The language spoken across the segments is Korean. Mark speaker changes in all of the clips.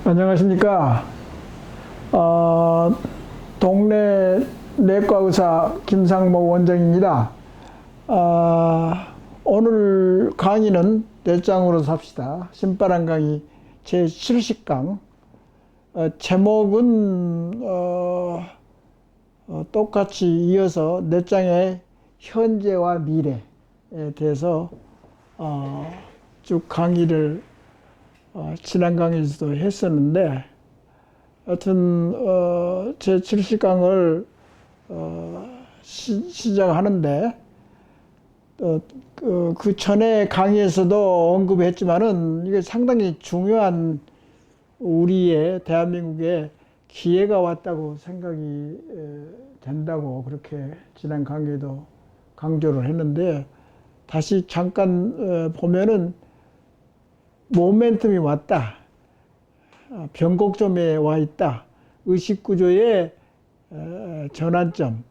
Speaker 1: 안녕하십니까. 동네 내과의사 김상모 원장입니다. 오늘 강의는 내장으로 삽시다. 신바람 강의 제70강. 제목은 똑같이 이어서 내장의 현재와 미래에 대해서 쭉 강의를 지난 강의에서도 했었는데, 하여튼 제 70강을 시작하는데 그 전에 강의에서도 언급했지만은 이게 상당히 중요한 우리의 대한민국에 기회가 왔다고 생각이 된다고 그렇게 지난 강의도 강조를 했는데, 다시 잠깐 보면은 모멘텀이 왔다. 변곡점에 와 있다. 의식구조의 전환점.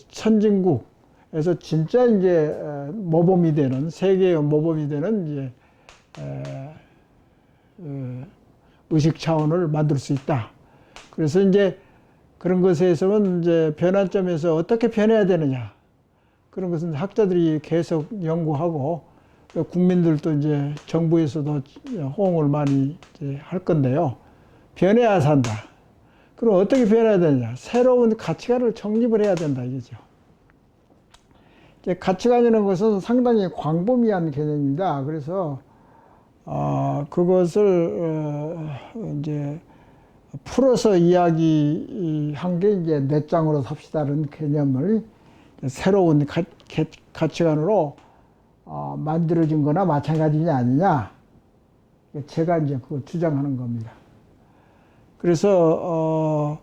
Speaker 1: 선진국에서 진짜 이제 모범이 되는, 세계의 모범이 되는 이제 의식 차원을 만들 수 있다. 그래서 이제 그런 것에서는 이제 변환점에서 어떻게 변해야 되느냐. 그런 것은 학자들이 계속 연구하고, 국민들도 이제 정부에서도 호응을 많이 할 건데요. 변해야 산다. 그럼 어떻게 변해야 되느냐? 새로운 가치관을 정립을 해야 된다 이거죠. 이제 가치관이라는 것은 상당히 광범위한 개념입니다. 그래서 그것을 이제 풀어서 이야기한 게 이제 내장으로 삽시다라는 개념을 새로운 가치관으로 만들어진 거나 마찬가지냐 아니냐, 제가 이제 그걸 주장하는 겁니다. 그래서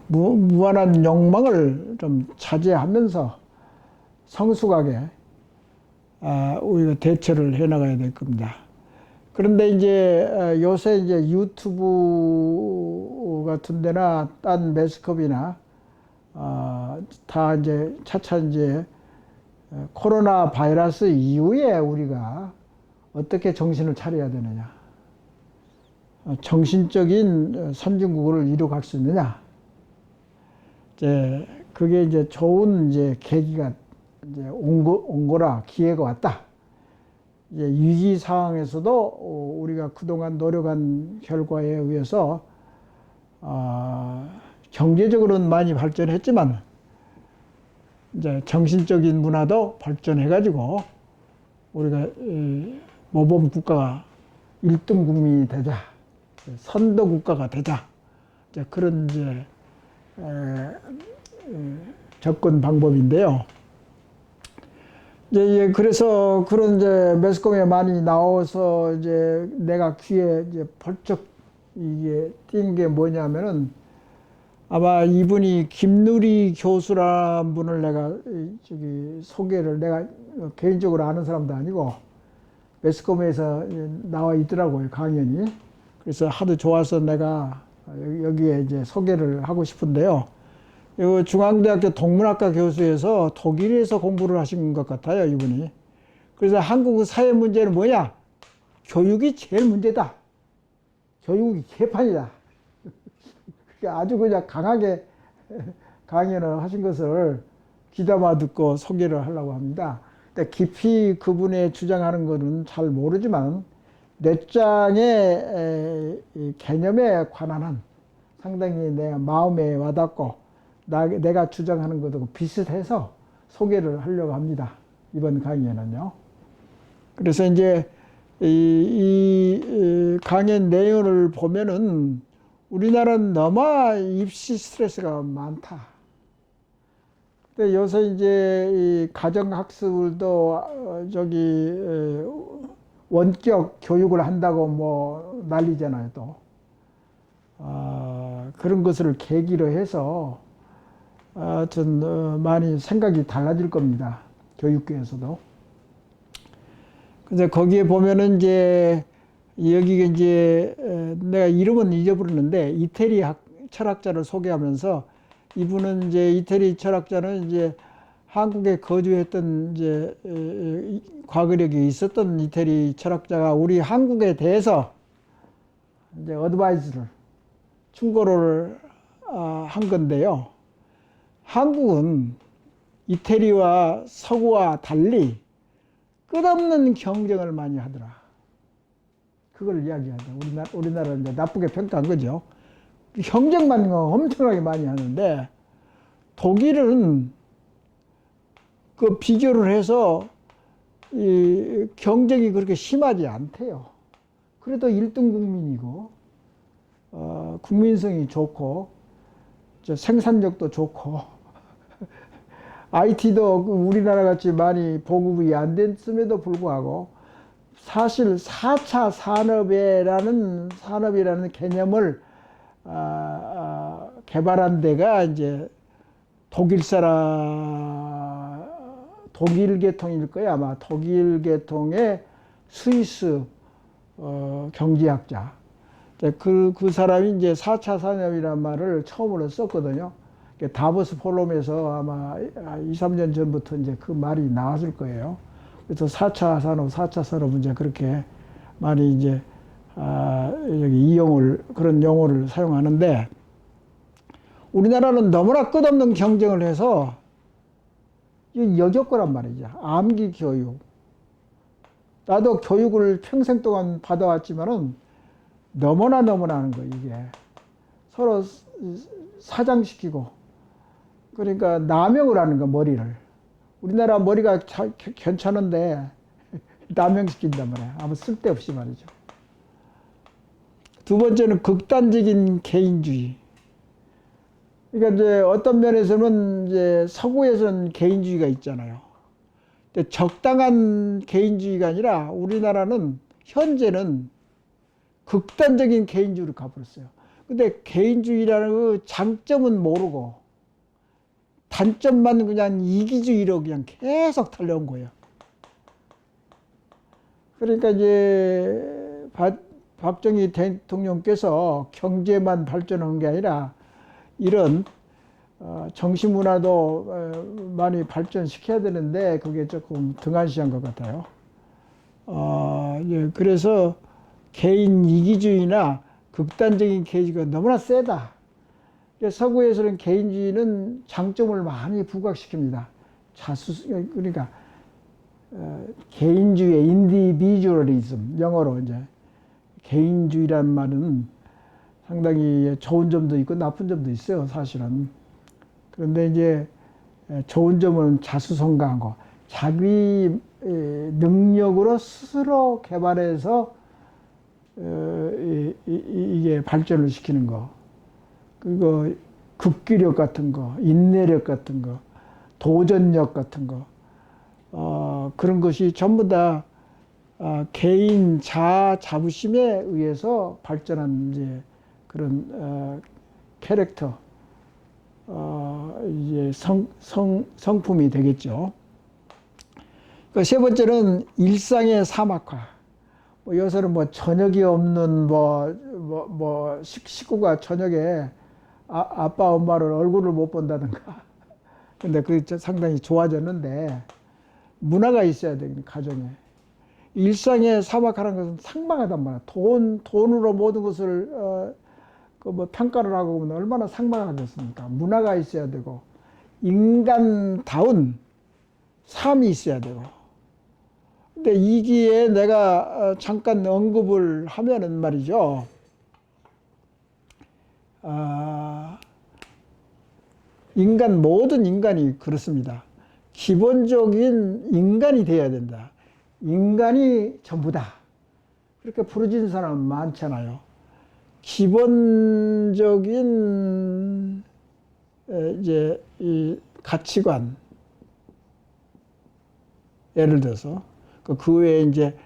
Speaker 1: 무한한 욕망을 좀 자제하면서 성숙하게 우리가 대처를 해 나가야 될 겁니다. 그런데 이제 요새 이제 유튜브 같은 데나 딴 매스컴이나 다 이제 차차 이제 코로나 바이러스 이후에 우리가 어떻게 정신을 차려야 되느냐, 정신적인 선진국을 이루어갈 수 있느냐, 이제 그게 이제 좋은 이제 계기가 이제 온 거라, 기회가 왔다. 이제 위기 상황에서도 우리가 그동안 노력한 결과에 의해서 경제적으로는 많이 발전했지만 이제 정신적인 문화도 발전해가지고 우리가 모범 국가가 1등 국민이 되자, 선도 국가가 되자, 이제 그런 이제 접근 방법인데요. 이제 그래서 그런 이제 매스컴에 많이 나와서 이제 내가 귀에 이제 벌쩍 이게 띈 게 뭐냐면은, 아마 이분이 김누리 교수라는 분을 내가 소개를, 내가 개인적으로 아는 사람도 아니고 매스컴에서 나와 있더라고요, 강연이. 그래서 하도 좋아서 내가 여기에 이제 소개를 하고 싶은데요. 이 중앙대학교 동문학과 교수에서 독일에서 공부를 하신 것 같아요, 이분이. 그래서 한국 사회 문제는 뭐냐? 교육이 제일 문제다. 교육이 개판이다. 아주 그냥 강하게 강연을 하신 것을 귀담아 듣고 소개를 하려고 합니다. 근데 깊이 그분의 주장하는 것은 잘 모르지만 내장의 개념에 관한 한 상당히 내 마음에 와닿고 내가 주장하는 것하고 비슷해서 소개를 하려고 합니다, 이번 강의에는요. 그래서 이제 이 강연 내용을 보면은 우리나라는 너무 입시 스트레스가 많다. 근데 요새 이제 이 가정학습을도 원격 교육을 한다고 뭐 난리잖아요, 또. 그런 것을 계기로 해서 하여튼 많이 생각이 달라질 겁니다, 교육계에서도. 근데 거기에 보면은 이제 여기가 이제 내가 이름은 잊어버렸는데 이태리 철학자를 소개하면서 이분은 이제 이태리 철학자는 이제 한국에 거주했던 이제 과거력이 있었던 이태리 철학자가 우리 한국에 대해서 이제 어드바이스를 충고를 한 건데요. 한국은 이태리와 서구와 달리 끝없는 경쟁을 많이 하더라. 그걸 이야기하죠. 우리나라는 이제 나쁘게 평가한 거죠. 경쟁만 엄청나게 많이 하는데 독일은 그 비교를 해서 이 경쟁이 그렇게 심하지 않대요. 그래도 1등 국민이고 국민성이 좋고 생산력도 좋고 IT도 우리나라 같이 많이 보급이 안 됐음에도 불구하고 사실 4차 산업이라는 개념을 개발한 데가 이제 독일 계통일 거야. 아마 독일 계통의 스위스 경제학자. 그 사람이 이제 4차 산업이라는 말을 처음으로 썼거든요. 다보스 포럼에서 아마 2, 3년 전부터 이제 그 말이 나왔을 거예요. 그래서 4차 산업은 이제 그렇게 많이 이제 여기 그런 용어를 사용하는데 우리나라는 너무나 끝없는 경쟁을 해서 역효과란 말이죠. 암기 교육. 나도 교육을 평생 동안 받아왔지만은 너무나 하는 거 이게 서로 사장시키고 그러니까 남용을 하는 거 머리를. 우리나라 머리가 괜찮은데 남용시킨단 말이야. 아무 쓸데없이 말이죠. 두 번째는 극단적인 개인주의. 그러니까 이제 어떤 면에서는 이제 서구에서는 개인주의가 있잖아요. 근데 적당한 개인주의가 아니라 우리나라는 현재는 극단적인 개인주의로 가버렸어요. 근데 개인주의라는 그 장점은 모르고 단점만 그냥 이기주의로 그냥 계속 달려온 거예요. 그러니까 이제 박정희 대통령께서 경제만 발전한 게 아니라 이런 정신문화도 많이 발전시켜야 되는데 그게 조금 등한시한 것 같아요. 예, 그래서 개인 이기주의나 극단적인 개인주의가 너무나 세다. 서구에서는 개인주의는 장점을 많이 부각시킵니다. 그러니까 개인주의, 인디비주얼리즘, 영어로 이제 개인주의란 말은 상당히 좋은 점도 있고 나쁜 점도 있어요, 사실은. 그런데 이제 좋은 점은 자수성가한 거, 자기 능력으로 스스로 개발해서 이게 발전을 시키는 거. 그리고 극기력 같은 거, 인내력 같은 거, 도전력 같은 거, 그런 것이 전부 다 개인 자부심에 의해서 발전한 이제 그런 캐릭터, 이제 성품이 되겠죠. 그 세 번째는 일상의 사막화. 요새는 저녁이 없는 식구가 저녁에 아빠 엄마를 얼굴을 못 본다든가. 근데 그게 상당히 좋아졌는데 문화가 있어야 되겠네, 가정에. 일상의 사막화라는 것은 상망하단 말이야. 돈으로 모든 것을 평가를 하고 보면 얼마나 상망하겠습니까? 문화가 있어야 되고 인간다운 삶이 있어야 되고. 근데 이기에 내가 잠깐 언급을 하면은 말이죠. 모든 인간이 그렇습니다. 기본적인 인간이 되어야 된다. 인간이 전부다. 그렇게 부르짖는 사람은 많잖아요. 기본적인 이제 이 가치관, 예를 들어서 그 외에 이제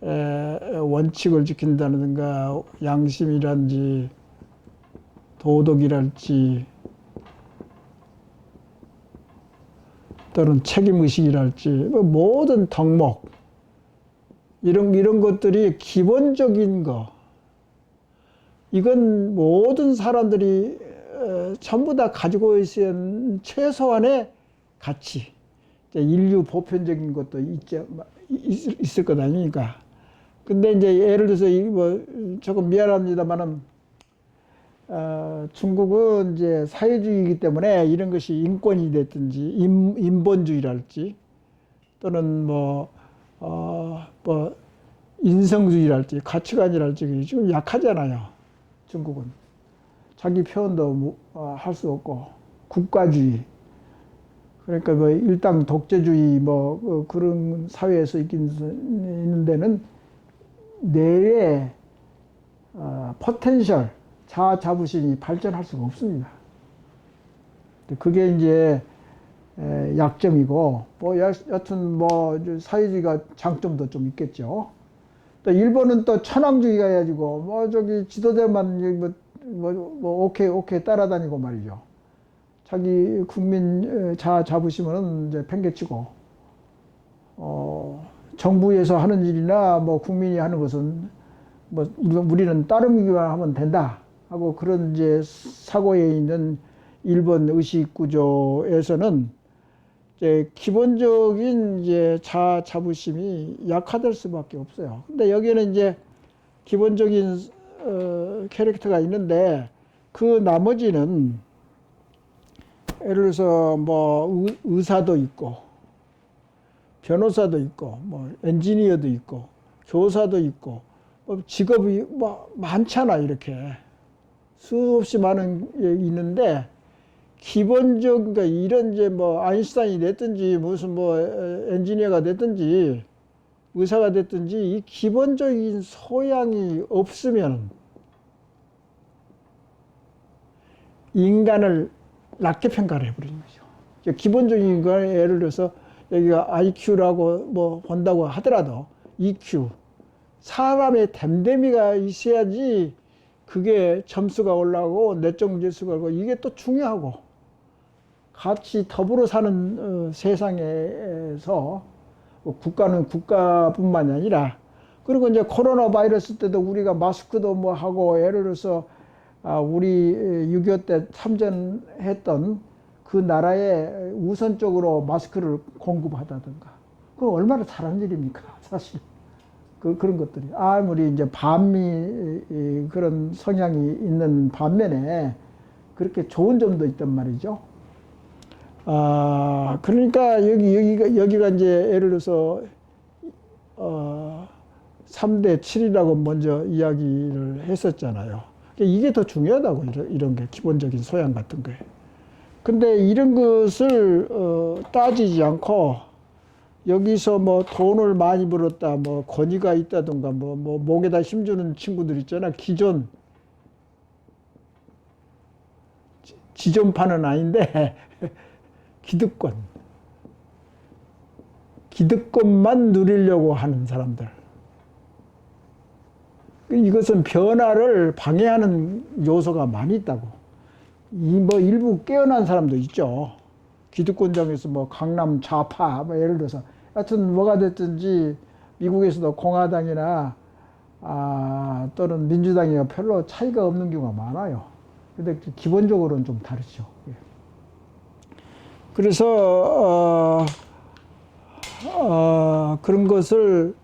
Speaker 1: 원칙을 지킨다든가 양심이란지 도덕이랄지 또는 책임의식이랄지 모든 덕목 이런 것들이 기본적인 거. 이건 모든 사람들이 전부 다 가지고 있는 최소한의 가치, 인류 보편적인 것도 있을 것 아니니까. 근데 이제 예를 들어서 조금 미안합니다만은 중국은 이제 사회주의이기 때문에 이런 것이 인권이 됐든지 인본주의랄지 또는 뭐 인성주의랄지 가치관이랄지 지금 약하잖아요. 중국은 자기 표현도 할 수 없고 국가주의, 그러니까 뭐 일당 독재주의 그런 사회에서 있는 데는 내의 포텐셜 자아 자부심이 발전할 수가 없습니다. 그게 이제 약점이고, 여튼 사회주의가 장점도 좀 있겠죠. 또 일본은 또 천황주의가 해가지고 저기 지도자만 오케이 따라다니고 말이죠. 자기 국민 자아 자부심은 이제 팽개치고, 정부에서 하는 일이나 국민이 하는 것은 우리는 따르기만 하면 된다 하고, 그런 이제 사고에 있는 일본 의식 구조에서는 이제 기본적인 이제 자아 자부심이 약화될 수밖에 없어요. 근데 여기에는 이제 기본적인 캐릭터가 있는데, 그 나머지는 예를 들어서 의사도 있고 변호사도 있고 엔지니어도 있고 교사도 있고 직업이 많잖아. 이렇게 수없이 많은 게 있는데, 기본적, 그러니까 이런 이제 아인슈타인이 됐든지 무슨 엔지니어가 됐든지 의사가 됐든지 이 기본적인 소양이 없으면 인간을 낮게 평가를 해버리는 거죠. 기본적인 걸 예를 들어서 여기가 IQ라고 본다고 하더라도 EQ, 사람의 댐댐이가 있어야지 그게 점수가 올라가고 내적 지수가 올라가고, 이게 또 중요하고, 같이 더불어 사는 세상에서 국가는 국가뿐만이 아니라, 그리고 이제 코로나 바이러스 때도 우리가 마스크도 하고, 예를 들어서 우리 6.25 때 참전했던 그 나라에 우선적으로 마스크를 공급하다든가, 그건 얼마나 잘한 일입니까, 사실. 그런 것들이 아무리 이제 반미 그런 성향이 있는 반면에 그렇게 좋은 점도 있단 말이죠. 그러니까 여기가 이제 예를 들어서 3대 7이라고 먼저 이야기를 했었잖아요. 이게 더 중요하다고, 이런 게 기본적인 소양 같은 거예요. 근데 이런 것을 따지지 않고, 여기서 돈을 많이 벌었다, 권위가 있다든가, 목에다 힘주는 친구들 있잖아. 지존파는 아닌데, 기득권만 누리려고 하는 사람들. 이것은 변화를 방해하는 요소가 많이 있다고. 일부 깨어난 사람도 있죠. 기득권정에서 강남 좌파, 예를 들어서. 하여튼 뭐가 됐든지 미국에서도 공화당이나 또는 민주당이 별로 차이가 없는 경우가 많아요. 근데 기본적으로는 좀 다르죠. 그래서 그런 것을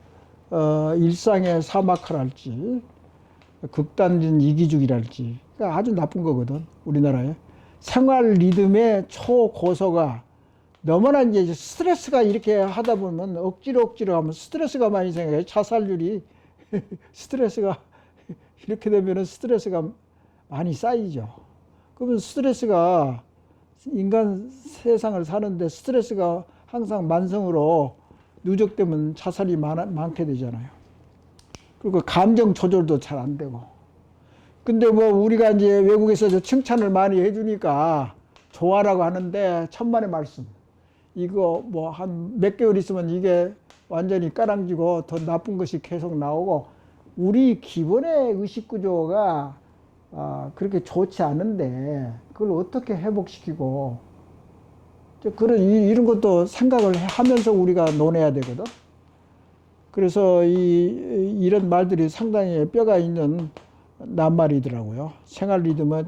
Speaker 1: 일상의 사막화랄지 극단적인 이기주의랄지, 그러니까 아주 나쁜 거거든, 우리나라에. 생활 리듬의 초고소가 너무나 이제 스트레스가 이렇게 하다 보면 억지로 하면 스트레스가 많이 생겨요. 자살률이 스트레스가 이렇게 되면은 스트레스가 많이 쌓이죠. 그러면 스트레스가 인간 세상을 사는데 스트레스가 항상 만성으로 누적되면 자살이 많게 되잖아요. 그리고 감정 조절도 잘 안 되고. 근데 우리가 이제 외국에서 칭찬을 많이 해주니까 좋아라고 하는데, 천만의 말씀. 이거 한 몇 개월 있으면 이게 완전히 까랑지고 더 나쁜 것이 계속 나오고, 우리 기본의 의식 구조가 그렇게 좋지 않은데 그걸 어떻게 회복시키고, 이런 것도 생각을 하면서 우리가 논해야 되거든. 그래서 이런 말들이 상당히 뼈가 있는 낱말이더라고요. 생활 리듬은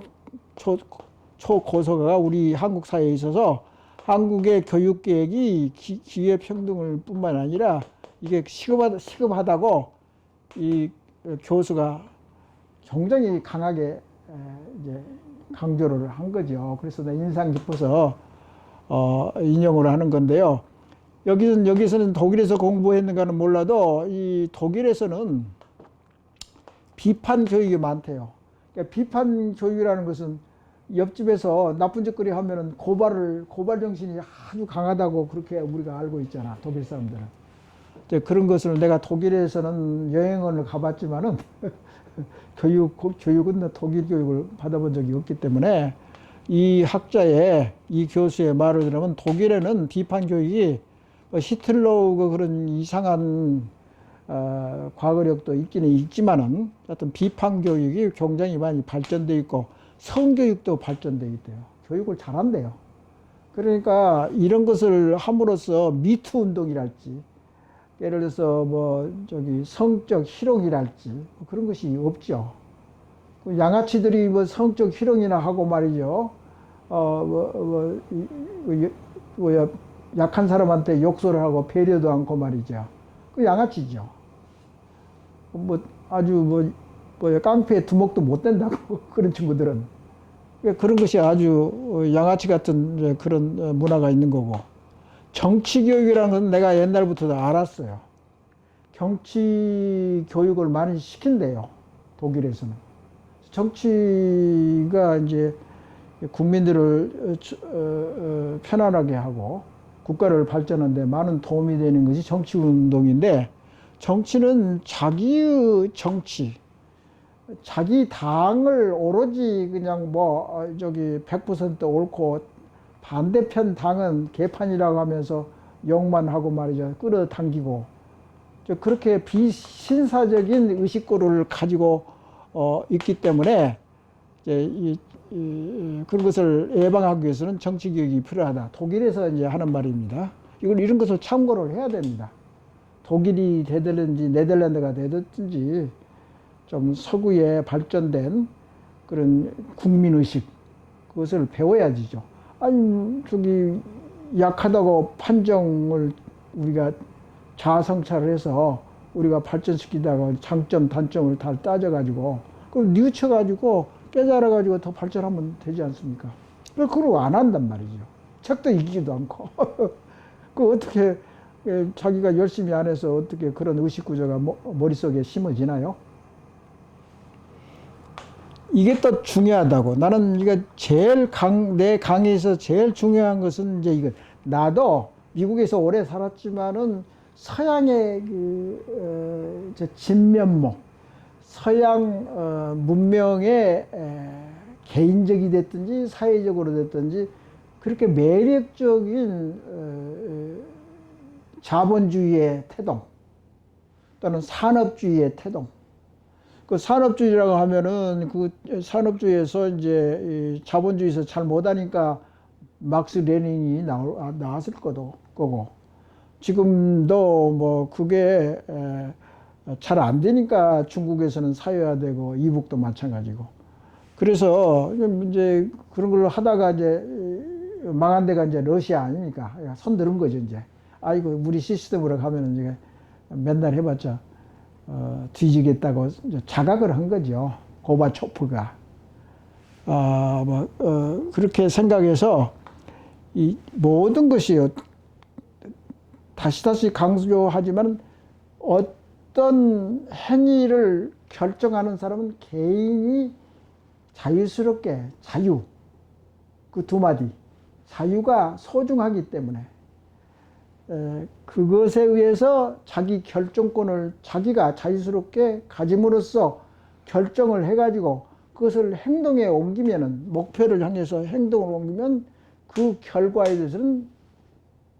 Speaker 1: 초고서가 우리 한국 사회에 있어서 한국의 교육 계획이 기회 평등을 뿐만 아니라 이게 시급하다고 이 교수가 굉장히 강하게 이제 강조를 한 거죠. 그래서 나 인상 깊어서 인용을 하는 건데요. 여기서는 독일에서 공부했는가는 몰라도 이 독일에서는 비판 교육이 많대요. 그러니까 비판 교육이라는 것은 옆집에서 나쁜 짓거리 하면은 고발 정신이 아주 강하다고 그렇게 우리가 알고 있잖아, 독일 사람들은. 이제 그런 것을 내가 독일에서는 여행을 가봤지만은 교육은 독일 교육을 받아본 적이 없기 때문에 이 교수의 말을 들으면 독일에는 비판 교육이 히틀러가 그런 이상한 과거력도 있기는 있지만은 어떤 비판 교육이 굉장히 많이 발전돼 있고 성교육도 발전돼 있대요. 교육을 잘한대요. 그러니까 이런 것을 함으로써 미투 운동이랄지, 예를 들어서 성적 희롱이랄지 그런 것이 없죠. 양아치들이 성적 희롱이나 하고 말이죠. 약한 사람한테 욕설을 하고 배려도 않고 말이죠. 그 양아치죠. 아주 깡패에 두목도 못 된다고 그런 친구들은. 그런 것이 아주 양아치 같은 그런 문화가 있는 거고. 정치 교육이라는 건 내가 옛날부터 다 알았어요. 정치 교육을 많이 시킨대요, 독일에서는. 정치가 이제 국민들을 편안하게 하고 국가를 발전하는 데 많은 도움이 되는 것이 정치 운동인데, 정치는 자기의 정치, 자기 당을 오로지 그냥 100% 옳고 반대편 당은 개판이라고 하면서 욕만 하고 말이죠. 끌어당기고 그렇게 비신사적인 의식고를 가지고 있기 때문에 이제 그런 것을 예방하기 위해서는 정치 교육이 필요하다. 독일에서 이제 하는 말입니다. 이런 것을 참고를 해야 됩니다. 독일이 되든지 네덜란드가 되든지 좀 서구에 발전된 그런 국민의식, 그것을 배워야지죠. 아니, 약하다고 판정을 우리가 자아성찰을 해서 우리가 발전시키다가 장점, 단점을 다 따져가지고, 그걸 뉘우쳐가지고 깨달아가지고 더 발전하면 되지 않습니까? 그걸 안 한단 말이죠. 책도 읽지도 않고. 그 어떻게 자기가 열심히 안 해서 어떻게 그런 의식구조가 머릿속에 심어지나요? 이게 또 중요하다고. 나는 내 강의에서 제일 중요한 것은 이제 이거. 나도 미국에서 오래 살았지만은 서양의 진면목, 서양 문명의 개인적이 됐든지 사회적으로 됐든지 그렇게 매력적인 자본주의의 태동 또는 산업주의의 태동. 그 산업주의라고 하면은 그 산업주의에서 이제 자본주의에서 잘 못하니까 막스 레닌이 나왔을 거고, 지금도 그게 잘 안 되니까 중국에서는 사회화되고 이북도 마찬가지고. 그래서 이제 그런 걸 하다가 이제 망한 데가 이제 러시아 아닙니까? 손 들은 거죠, 이제. 아이고, 우리 시스템으로 가면은 이제 맨날 해봤자 뒤지겠다고 자각을 한 거죠. 고바초프가. 그렇게 생각해서 이 모든 것이 다시 강조하지만 어떤 행위를 결정하는 사람은 개인이 자유스럽게, 그 두 마디, 자유가 소중하기 때문에 그것에 의해서 자기 결정권을 자기가 자유스럽게 가짐으로써 결정을 해가지고 그것을 행동에 옮기면은, 목표를 향해서 행동을 옮기면 그 결과에 대해서는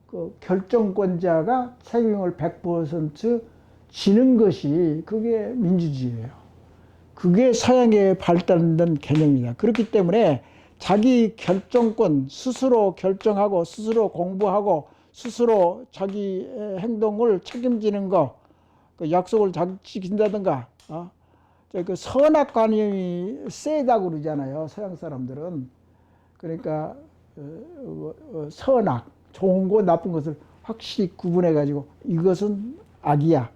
Speaker 1: 그 결정권자가 책임을 100% 지는 것이 그게 민주주의예요. 그게 서양에 발달된 개념입니다. 그렇기 때문에 자기 결정권, 스스로 결정하고 스스로 공부하고 스스로 자기 행동을 책임지는 거, 그 약속을 지킨다든가, 그 선악관념이 세다고 그러잖아요, 서양 사람들은. 그러니까 선악, 좋은 거 나쁜 것을 확실히 구분해 가지고 이것은 악이야,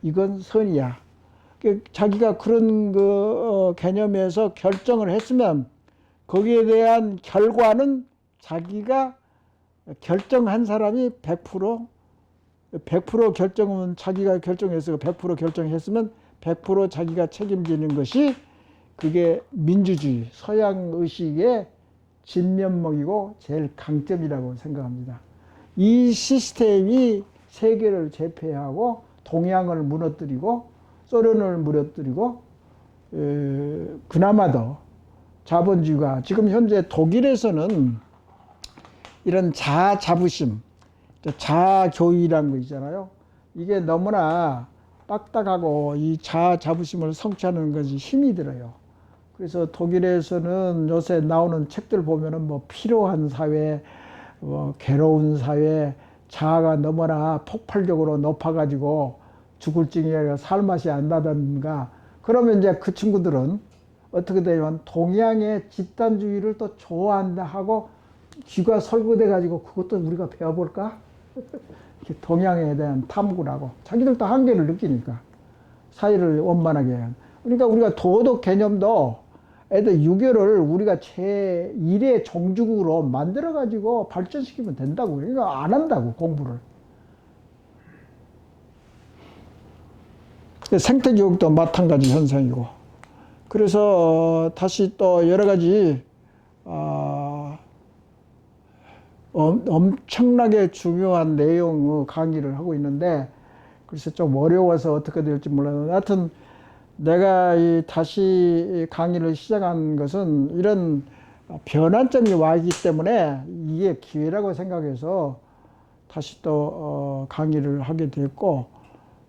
Speaker 1: 이건 선이야. 자기가 그런 개념에서 결정을 했으면 거기에 대한 결과는 자기가 결정한 사람이 100% 결정은 자기가 결정해서 100% 결정했으면 100% 자기가 책임지는 것이 그게 민주주의, 서양 의식의 진면목이고 제일 강점이라고 생각합니다. 이 시스템이 세계를 제패하고 동양을 무너뜨리고 소련을 무너뜨리고 그나마 더 자본주의가 지금 현재 독일에서는 이런 자아 자부심, 자아 교육이라는 거 있잖아요. 이게 너무나 딱딱하고 이 자아 자부심을 성취하는 것이 힘이 들어요. 그래서 독일에서는 요새 나오는 책들 보면은 뭐 필요한 사회, 뭐 괴로운 사회, 자아가 너무나 폭발적으로 높아가지고 죽을 징에 살맛이 안 나던가. 그러면 이제 그 친구들은 어떻게 되냐면 동양의 집단주의를 또 좋아한다 하고 귀가 설거돼 가지고 그것도 우리가 배워볼까? 동양에 대한 탐구라고. 자기들도 한계를 느끼니까 사회를 원만하게 해야. 그러니까 우리가 도덕 개념도 애들 유교를 우리가 제1의 종주국으로 만들어 가지고 발전시키면 된다고. 그러니까 안 한다고 공부를. 생태교육도 마찬가지 현상이고. 그래서 다시 또 여러 가지 엄청나게 중요한 내용의 강의를 하고 있는데 그래서 좀 어려워서 어떻게 될지 몰라요. 하여튼 내가 다시 강의를 시작한 것은 이런 변환점이 와 있기 때문에 이게 기회라고 생각해서 다시 또 강의를 하게 됐고,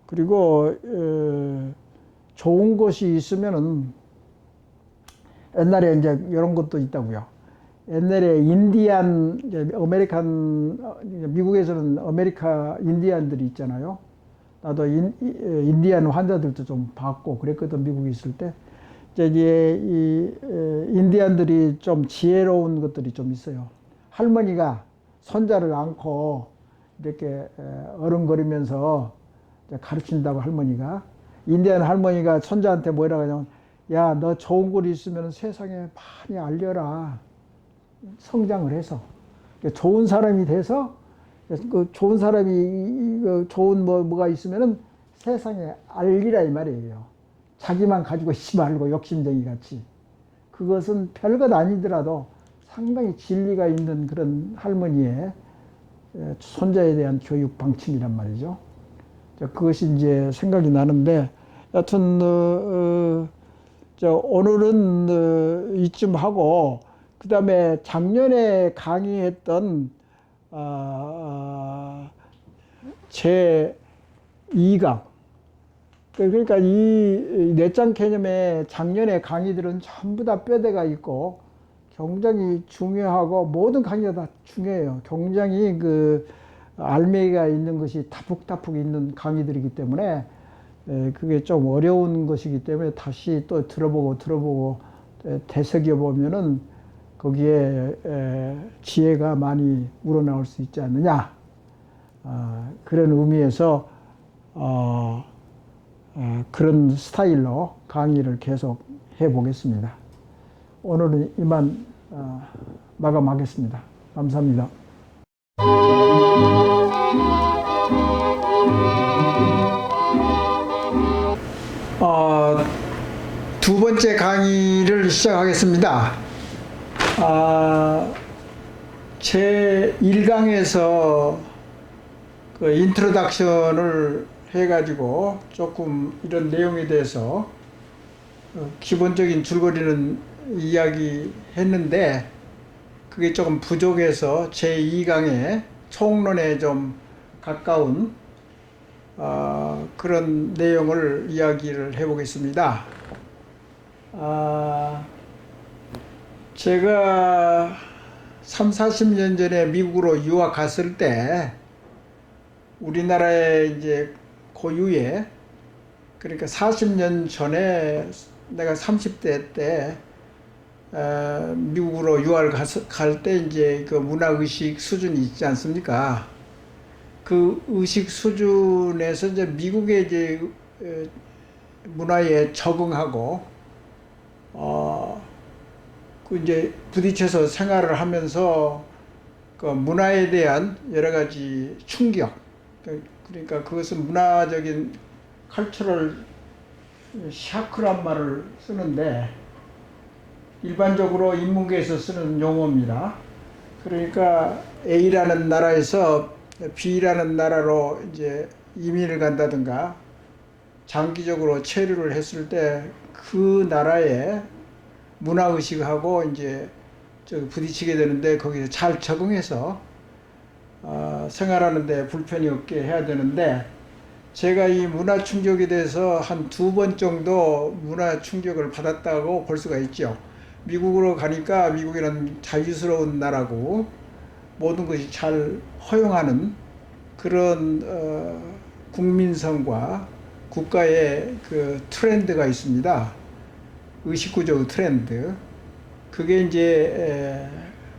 Speaker 1: 그리고 좋은 것이 있으면은 옛날에 이제 이런 것도 있다고요. 옛날에 인디안 아메리칸, 미국에서는 아메리카 인디안들이 있잖아요. 나도 인디안 환자들도 좀 봤고 그랬거든, 미국에 있을 때. 이제 이 인디안들이 좀 지혜로운 것들이 좀 있어요. 할머니가 손자를 안고 이렇게 어른거리면서 가르친다고, 할머니가. 인디안 할머니가 손자한테 뭐라고 하냐면, 야, 너 좋은 걸 있으면 세상에 많이 알려라. 성장을 해서. 좋은 사람이 돼서, 그 좋은 사람이, 좋은 뭐가 있으면은 세상에 알리라 이 말이에요. 자기만 가지고 있지 말고 욕심쟁이 같이. 그것은 별것 아니더라도 상당히 진리가 있는 그런 할머니의 손자에 대한 교육 방침이란 말이죠. 그것이 이제 생각이 나는데, 여튼 오늘은 이쯤 하고, 그 다음에 작년에 강의했던 제 2강, 그러니까 이 내장 개념의 작년의 강의들은 전부 다 뼈대가 있고 굉장히 중요하고, 모든 강의가 다 중요해요. 굉장히 그 알맹이가 있는 것이 다푹다푹 있는 강의들이기 때문에 그게 좀 어려운 것이기 때문에 다시 또 들어보고 되새겨 보면은 거기에 지혜가 많이 우러나올 수 있지 않느냐, 그런 의미에서 그런 스타일로 강의를 계속 해보겠습니다. 오늘은 이만 마감하겠습니다. 감사합니다. 두 번째 강의를 시작하겠습니다. 제 1강에서 그 인트로덕션을 해가지고 조금 이런 내용에 대해서 기본적인 줄거리는 이야기 했는데, 그게 조금 부족해서 제 2강에 총론에 좀 가까운 그런 내용을 이야기를 해보겠습니다. 제가 30-40년 전에 미국으로 유학 갔을 때 우리나라에 이제 고유의, 그러니까 40년 전에 내가 30대 때 미국으로 유학을 갈 때 이제 그 문화 의식 수준이 있지 않습니까? 그 의식 수준에서 이제 미국의 이제 문화에 적응하고 그 이제 부딪혀서 생활을 하면서 그 문화에 대한 여러 가지 충격, 그러니까 그것은 문화적인 컬처럴 샤크란 말을 쓰는데 일반적으로 인문계에서 쓰는 용어입니다. 그러니까 A라는 나라에서 B라는 나라로 이제 이민을 간다든가 장기적으로 체류를 했을 때 그 나라의 문화 의식하고 이제 부딪히게 되는데 거기서 잘 적응해서 생활하는데 불편이 없게 해야 되는데, 제가 이 문화 충격에 대해서 한 2번 정도 문화 충격을 받았다고 볼 수가 있죠. 미국으로 가니까 미국이란 자유스러운 나라고 모든 것이 잘 허용하는 그런 국민성과 국가의 그 트렌드가 있습니다. 의식구조 트렌드. 그게 이제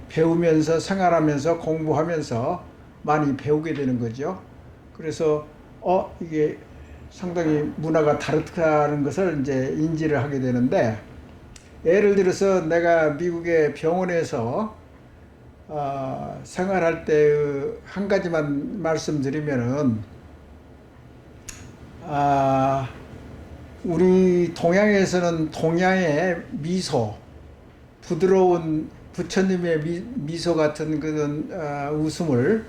Speaker 1: 배우면서 생활하면서 공부하면서 많이 배우게 되는 거죠. 그래서 이게 상당히 문화가 다르다는 것을 이제 인지를 하게 되는데, 예를 들어서 내가 미국의 병원에서 생활할 때 한 가지만 말씀드리면은, 우리 동양에서는 동양의 미소, 부드러운 부처님의 미소 같은 그런 웃음을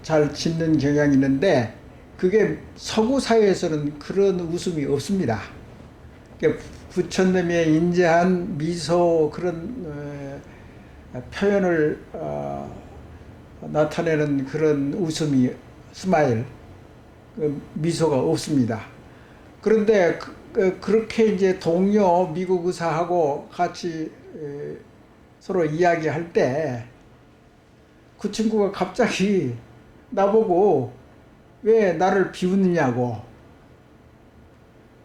Speaker 1: 잘 짓는 경향이 있는데, 그게 서구 사회에서는 그런 웃음이 없습니다. 그러니까 부처님의 인자한 미소, 그런 표현을 나타내는 그런 웃음이, 스마일, 미소가 없습니다. 그런데 그렇게 이제 동료 미국 의사하고 같이 서로 이야기할 때 그 친구가 갑자기 나보고 왜 나를 비웃느냐고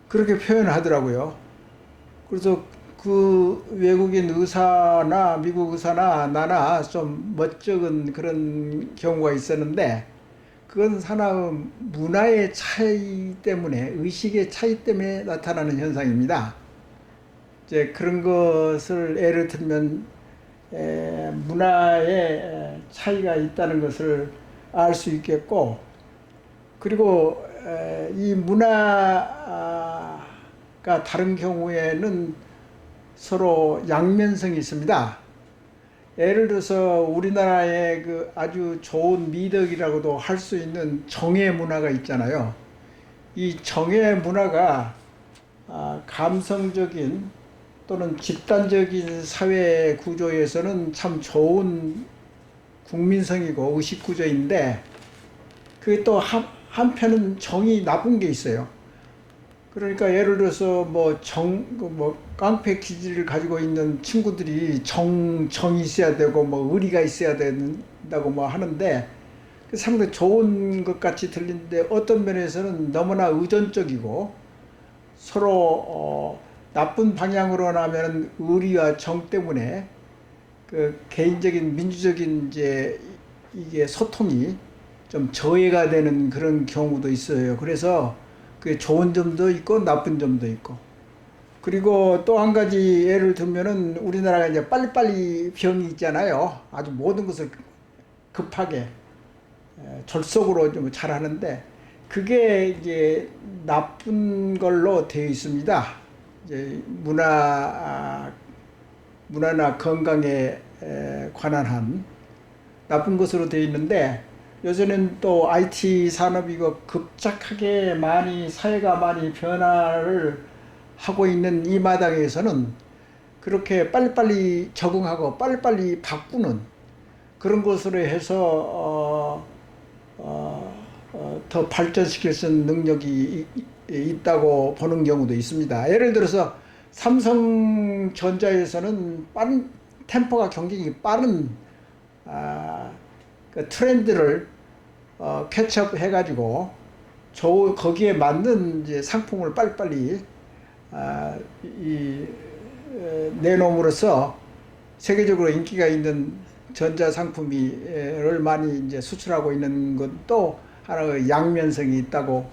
Speaker 1: 그렇게 표현을 하더라고요. 그래서 그 외국인 의사나 미국 의사나 나나 좀 멋쩍은 그런 경우가 있었는데, 그건 하나의 문화의 차이 때문에, 의식의 차이 때문에 나타나는 현상입니다. 이제 그런 것을 예를 들면 문화의 차이가 있다는 것을 알 수 있겠고, 그리고 이 문화가 다른 경우에는 서로 양면성이 있습니다. 예를 들어서 우리나라의 그 아주 좋은 미덕이라고도 할 수 있는 정의 문화가 있잖아요. 이 정의 문화가 감성적인 또는 집단적인 사회 구조에서는 참 좋은 국민성이고 의식 구조인데, 그게 또 한편은 정이 나쁜 게 있어요. 그러니까 예를 들어서 뭐 깡패 기질을 가지고 있는 친구들이 정이 있어야 되고 뭐 의리가 있어야 된다고 뭐 하는데, 상당히 좋은 것 같이 들리는데 어떤 면에서는 너무나 의존적이고 서로 나쁜 방향으로 나면 의리와 정 때문에 그 개인적인 민주적인 이제 이게 소통이 좀 저해가 되는 그런 경우도 있어요. 그래서 그게 좋은 점도 있고 나쁜 점도 있고. 그리고 또 한 가지 예를 들면은 우리나라가 이제 빨리빨리 병이 있잖아요. 아주 모든 것을 급하게 졸속으로 좀 잘하는데, 그게 이제 나쁜 걸로 되어 있습니다. 이제 문화나 건강에 관한 한 나쁜 것으로 되어 있는데, 요새는 또 IT 산업이고 급작하게 사회가 많이 변화를 하고 있는 이 마당에서는 그렇게 빨리빨리 적응하고 빨리빨리 바꾸는 그런 것으로 해서 더 발전시킬 수 있는 능력이 있다고 보는 경우도 있습니다. 예를 들어서 삼성전자에서는 템포가 굉장히 빠른 그 트렌드를 캐치업 해가지고 거기에 맞는 이제 상품을 빨리빨리 내놓음으로써 세계적으로 인기가 있는 전자상품을 많이 이제 수출하고 있는 것도 하나의 양면성이 있다고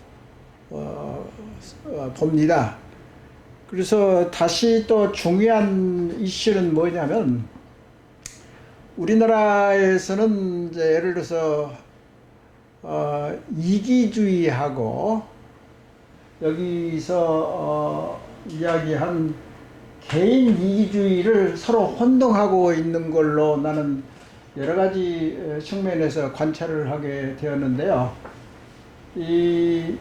Speaker 1: 봅니다. 그래서 다시 또 중요한 이슈는 뭐냐면, 우리나라에서는 이제 예를 들어서 이기주의하고 여기서 이야기한 개인 이기주의를 서로 혼동하고 있는 걸로 나는 여러 가지 측면에서 관찰을 하게 되었는데요. 이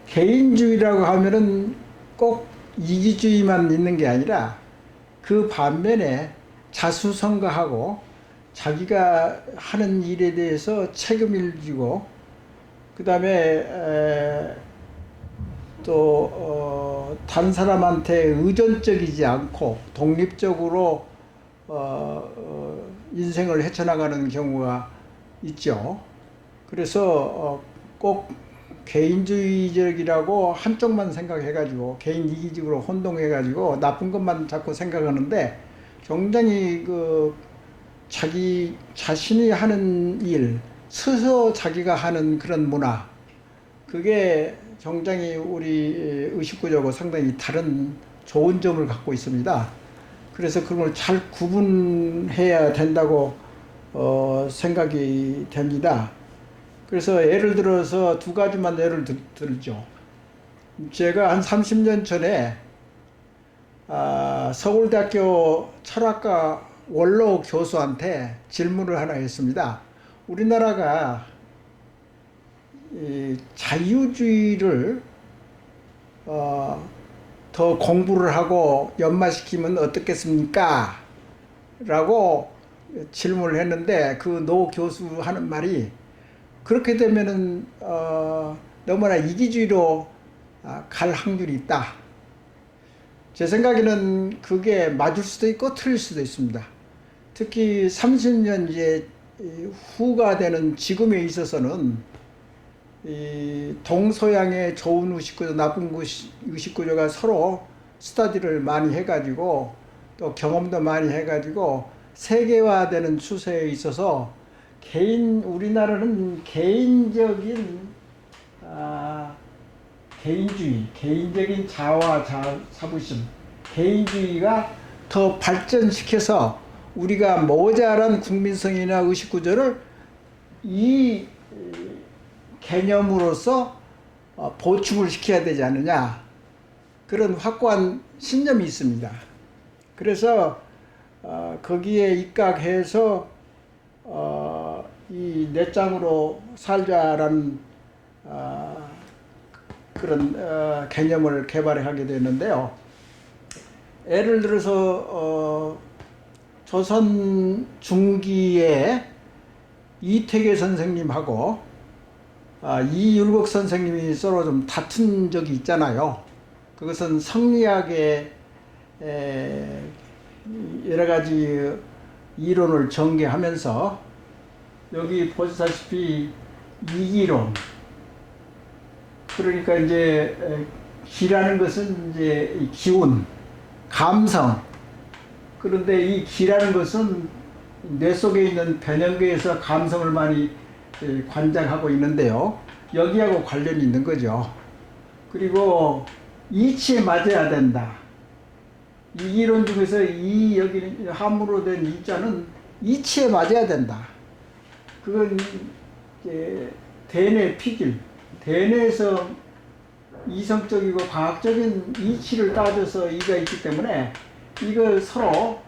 Speaker 1: 개인주의라고 하면은 꼭 이기주의만 있는 게 아니라 그 반면에 자수성가하고 자기가 하는 일에 대해서 책임을 지고, 그 다음에 또 다른 사람한테 의존적이지 않고 독립적으로 인생을 헤쳐나가는 경우가 있죠. 그래서 꼭 개인주의적이라고 한쪽만 생각해가지고 개인 이기적으로 혼동해가지고 나쁜 것만 자꾸 생각하는데, 굉장히 자기 자신이 하는 일, 스스로 자기가 하는 그런 문화, 그게 굉장히 우리 의식구조하고 상당히 다른 좋은 점을 갖고 있습니다. 그래서 그런 걸 잘 구분해야 된다고 생각이 됩니다. 그래서 예를 들어서 두 가지만 예를 들죠. 제가 한 30년 전에 서울대학교 철학과 원로 교수한테 질문을 하나 했습니다. 우리나라가 이 자유주의를 더 공부를 하고 연마시키면 어떻겠습니까? 라고 질문을 했는데, 그 노 교수 하는 말이, 그렇게 되면은 너무나 이기주의로 갈 확률이 있다. 제 생각에는 그게 맞을 수도 있고 틀릴 수도 있습니다. 특히 30년 이제 후가 되는 지금에 있어서는 이 동서양의 좋은 의식구조, 나쁜 의식구조가 서로 스터디를 많이 해가지고 또 경험도 많이 해가지고 세계화되는 추세에 있어서 우리나라는 개인적인 개인주의, 개인적인 자아, 자부심, 개인주의가 더 발전시켜서 우리가 모자란 국민성이나 의식구조를 이 개념으로서 보충을 시켜야 되지 않느냐, 그런 확고한 신념이 있습니다. 그래서 거기에 입각해서 이 내장으로 살자라는 그런 개념을 개발하게 되는데요. 예를 들어서 조선 중기에 이태계 선생님하고 이율곡 선생님이 서로 좀 다툰 적이 있잖아요. 그것은 성리학의 여러 가지 이론을 전개하면서, 여기 보시다시피 이기론, 그러니까 이제 기라는 것은 이제 기운, 감성, 그런데 이 기라는 것은 뇌 속에 있는 변형계에서 감성을 많이 관장하고 있는데요. 여기하고 관련이 있는 거죠. 그리고 이치에 맞아야 된다. 이 이론 중에서 여기는 함으로 된 이자는 이치에 맞아야 된다. 그건 이제 대뇌 피질, 대뇌에서 이성적이고 과학적인 이치를 따져서 이가 있기 때문에 이걸 서로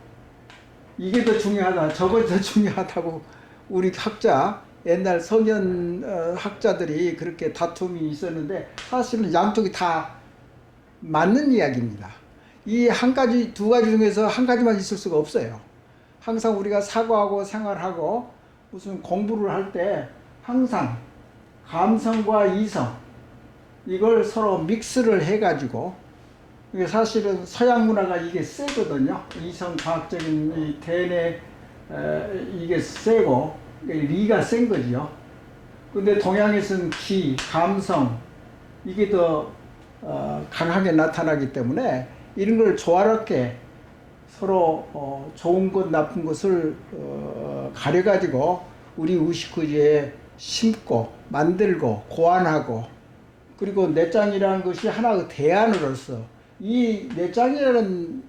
Speaker 1: 이게 더 중요하다, 저거 더 중요하다고 우리 학자, 옛날 성현 학자들이 그렇게 다툼이 있었는데, 사실은 양쪽이 다 맞는 이야기입니다. 이 한 가지, 두 가지 중에서 한 가지만 있을 수가 없어요. 항상 우리가 사고하고 생활하고 무슨 공부를 할 때 항상 감성과 이성, 이걸 서로 믹스를 해가지고, 이게 사실은 서양 문화가 이게 세거든요. 이성 과학적인 이 대뇌 이게 세고 리가 센 거죠. 근데 동양에서는 기, 감성, 이게 더 강하게 나타나기 때문에 이런 걸 조화롭게 서로 좋은 것 나쁜 것을 가려가지고 우리 의식구조에 심고 만들고 고안하고, 그리고 내장이라는 것이 하나의 대안으로서 이 내장이라는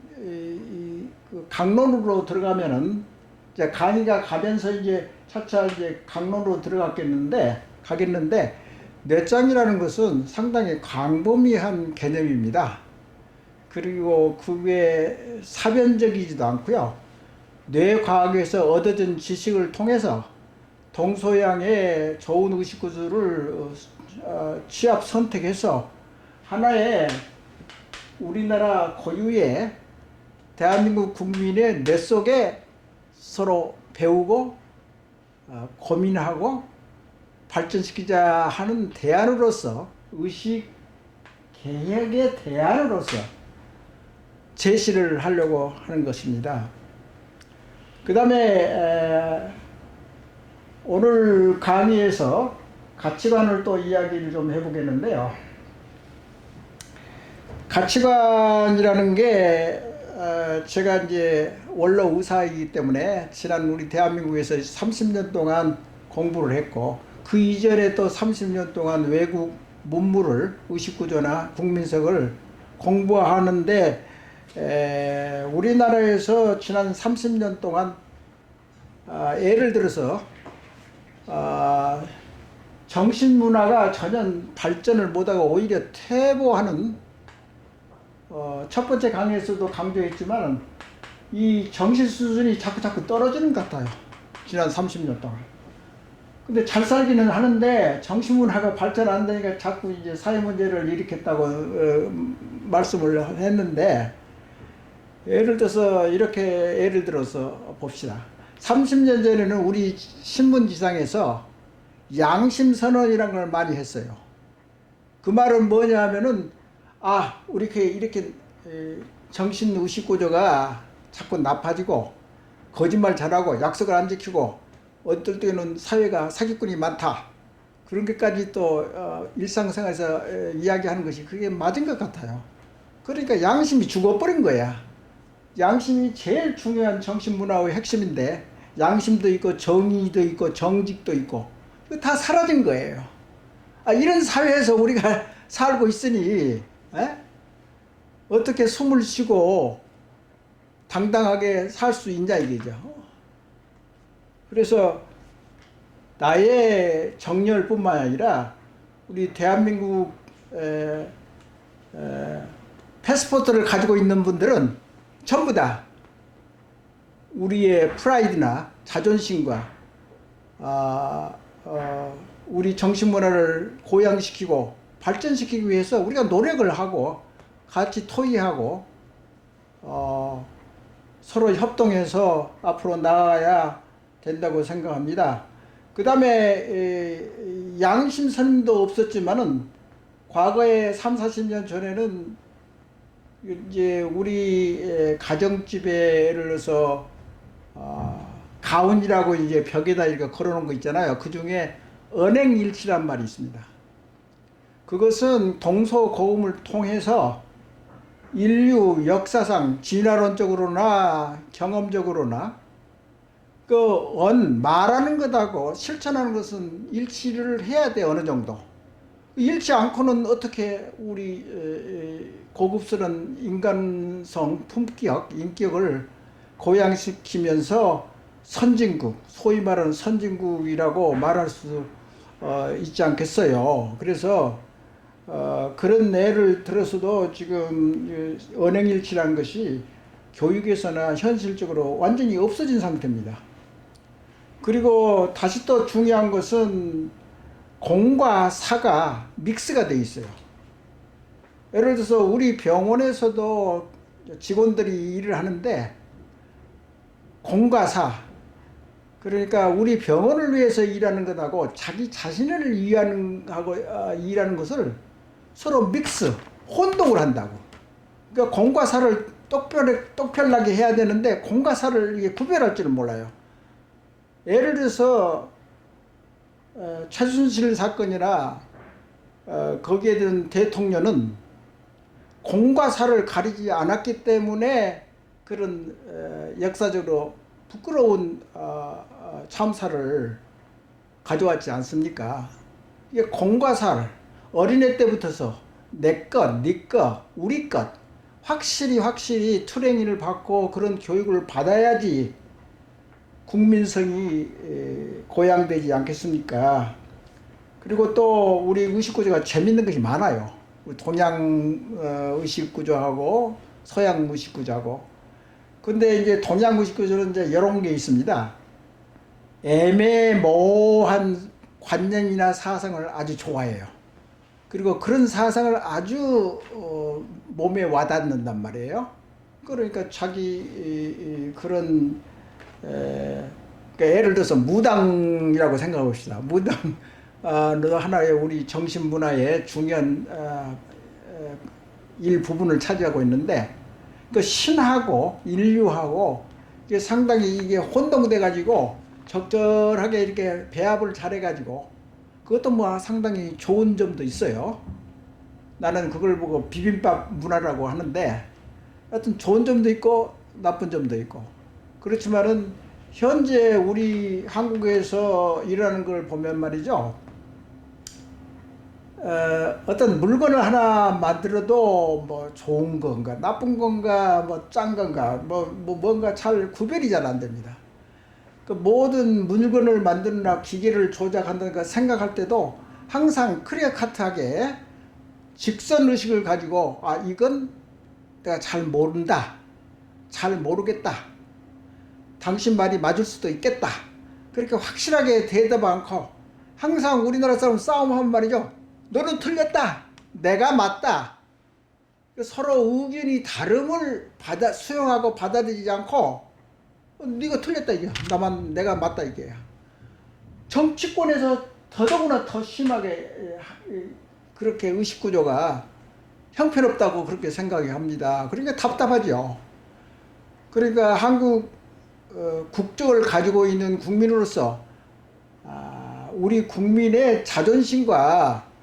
Speaker 1: 그 강론으로 들어가면은 이제 강의가 가면서 이제 차차 이제 강론으로 가겠는데 내장이라는 것은 상당히 광범위한 개념입니다. 그리고 그게 사변적이지도 않고요. 뇌과학에서 얻어진 지식을 통해서 동서양의 좋은 의식구조를 취합 선택해서 하나의 우리나라 고유의 대한민국 국민의 뇌 속에 서로 배우고 고민하고 발전시키자 하는 대안으로서, 의식 개혁의 대안으로서 제시를 하려고 하는 것입니다. 그 다음에 오늘 강의에서 가치관을 또 이야기를 좀 해보겠는데요. 가치관이라는 게 제가 이제 원로 의사이기 때문에 지난 우리 대한민국에서 30년 동안 공부를 했고, 그 이전에 또 30년 동안 외국 문물을, 의식구조나 국민석을 공부하는데 우리나라에서 지난 30년 동안 예를 들어서 정신문화가 전혀 발전을 못하고 오히려 퇴보하는, 첫 번째 강의에서도 강조했지만 이 정신 수준이 자꾸 떨어지는 것 같아요. 지난 30년 동안. 근데 잘 살기는 하는데 정신문화가 발전 안 되니까 자꾸 이제 사회 문제를 일으켰다고 말씀을 했는데, 예를 들어서 봅시다. 30년 전에는 우리 신문지상에서 양심선언이라는 걸 많이 했어요. 그 말은 뭐냐 하면은, 우리 이렇게 정신의식구조가 자꾸 나빠지고 거짓말 잘하고 약속을 안 지키고 어떨 때는 사회가 사기꾼이 많다, 그런 것까지 또 일상생활에서 이야기하는 것이 그게 맞은 것 같아요. 그러니까 양심이 죽어버린 거야. 양심이 제일 중요한 정신문화의 핵심인데, 양심도 있고 정의도 있고 정직도 있고 다 사라진 거예요. 이런 사회에서 우리가 살고 있으니 어떻게 숨을 쉬고 당당하게 살 수 있냐 이거죠. 그래서 나의 정열뿐만 아니라 우리 대한민국 패스포트를 가지고 있는 분들은 전부 다 우리의 프라이드나 자존심과 우리 정신문화를 고양시키고 발전시키기 위해서 우리가 노력을 하고 같이 토의하고 서로 협동해서 앞으로 나아가야 된다고 생각합니다. 그 다음에 양심선언도 없었지만은 과거에 3, 40년 전에는 이제 우리 가정집에 예를 들어서 가운이라고 이제 벽에다 이렇게 걸어놓은 거 있잖아요. 그 중에 언행일치란 말이 있습니다. 그것은 동서고금을 통해서 인류 역사상 진화론적으로나 경험적으로나 말하는 것하고 실천하는 것은 일치를 해야 돼, 어느 정도. 일치 않고는 어떻게 우리 고급스러운 인간성, 품격, 인격을 고양시키면서 선진국, 소위 말하는 선진국이라고 말할 수 있지 않겠어요. 그래서 그런 예를 들어서도 지금 언행일치라는 것이 교육에서나 현실적으로 완전히 없어진 상태입니다. 그리고 다시 또 중요한 것은 공과 사가 믹스가 되어 있어요. 예를 들어서 우리 병원에서도 직원들이 일을 하는데 공과 사, 그러니까 우리 병원을 위해서 일하는 것하고 자기 자신을 일하는 것을 서로 믹스, 혼동을 한다고. 그러니까 공과 사를 똑편하게 해야 되는데 공과 사를 구별할 줄은 몰라요. 예를 들어서 최순실 사건이나 거기에 대한 대통령은 공과 사를 가리지 않았기 때문에 그런 역사적으로 부끄러운 참사를 가져왔지 않습니까? 이게 공과 사, 어린애 때부터서 내 것, 네 것, 우리 것 확실히 트레이닝을 받고 그런 교육을 받아야지 국민성이 고양되지 않겠습니까? 그리고 또 우리 의식구조가 재밌는 것이 많아요. 동양 의식구조하고 서양 의식구조하고. 근데 이제 동양 의식구조는 이제 이런 게 있습니다. 애매모호한 관념이나 사상을 아주 좋아해요. 그리고 그런 사상을 아주 몸에 와닿는단 말이에요. 그러니까 자기 그런 그러니까 예를 들어서 무당이라고 생각해 봅시다. 무당 하나의 우리 정신 문화의 중요한 일부분을 차지하고 있는데 그 신하고 인류하고 이게 상당히 이게 혼동돼 가지고 적절하게 이렇게 배합을 잘해 가지고 그것도 뭐 상당히 좋은 점도 있어요. 나는 그걸 보고 비빔밥 문화라고 하는데 하여튼 좋은 점도 있고 나쁜 점도 있고 그렇지만은 현재 우리 한국에서 일하는 걸 보면 말이죠. 어떤 물건을 하나 만들어도 뭐 좋은 건가 나쁜 건가 뭐 짠 건가 뭔가 잘 구별이 잘 안 됩니다. 그 모든 물건을 만드느라 기계를 조작한다는 거 생각할 때도 항상 클리어카트하게 직선 의식을 가지고 이건 내가 잘 모른다, 잘 모르겠다, 당신 말이 맞을 수도 있겠다 그렇게 확실하게 대답 않고 항상 우리나라 사람 싸움하면 말이죠. 너는 틀렸다, 내가 맞다. 서로 의견이 다름을 수용하고 받아들이지 않고 네가 틀렸다 이게 내가 맞다 이게. 정치권에서 더더구나 더 심하게 그렇게 의식구조가 형편없다고 그렇게 생각이 합니다. 그러니까 답답하죠. 그러니까 한국 국적을 가지고 있는 국민으로서 우리 국민의 자존심과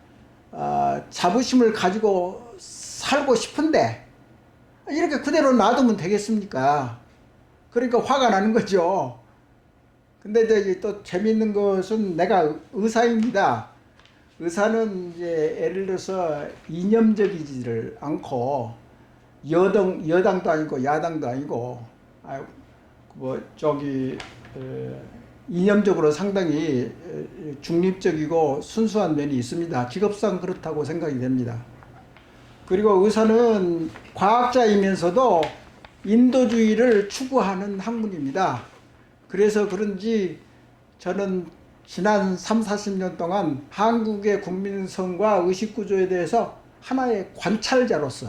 Speaker 1: 자부심을 가지고 살고 싶은데 이렇게 그대로 놔두면 되겠습니까? 그러니까 화가 나는 거죠. 근데 이제 또 재밌는 것은 내가 의사입니다. 의사는 이제 예를 들어서 이념적이지를 않고 여당도 아니고 야당도 아니고 이념적으로 상당히 중립적이고 순수한 면이 있습니다. 직업상 그렇다고 생각이 됩니다. 그리고 의사는 과학자이면서도 인도주의를 추구하는 학문입니다. 그래서 그런지 저는 지난 3, 40년 동안 한국의 국민성과 의식구조에 대해서 하나의 관찰자로서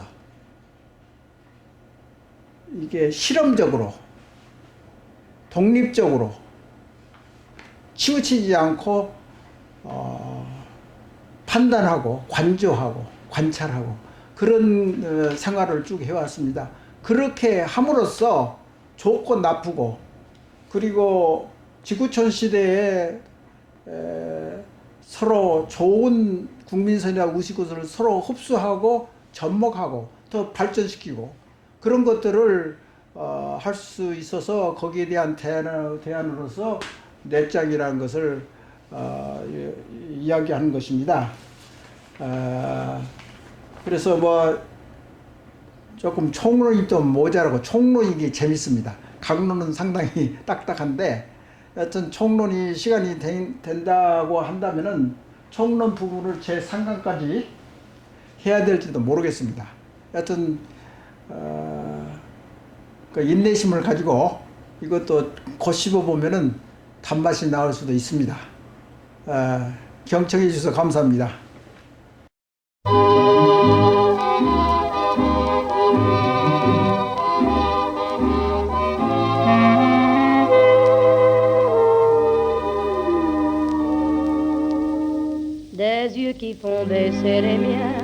Speaker 1: 이게 실험적으로 독립적으로 치우치지 않고 판단하고 관조하고 관찰하고 그런 생활을 쭉 해왔습니다. 그렇게 함으로써 좋고 나쁘고 그리고 지구촌 시대에 서로 좋은 국민선이나 의식구조를 서로 흡수하고 접목하고 더 발전시키고 그런 것들을 할 수 있어서 거기에 대한 대안으로서 넷장이라는 것을 이야기하는 것입니다. 그래서 뭐 조금 총론이 좀 모자라고 총론이 재밌습니다. 강론은 상당히 딱딱한데 여튼 총론이 시간이 된다고 한다면은 총론 부분을 제 3강까지 해야 될지도 모르겠습니다. 여튼 그 인내심을 가지고 이것도 곱씹어 보면은 단맛이 나올 수도 있습니다. 경청해 주셔서 감사합니다.
Speaker 2: Des yeux qui font baisser les miens,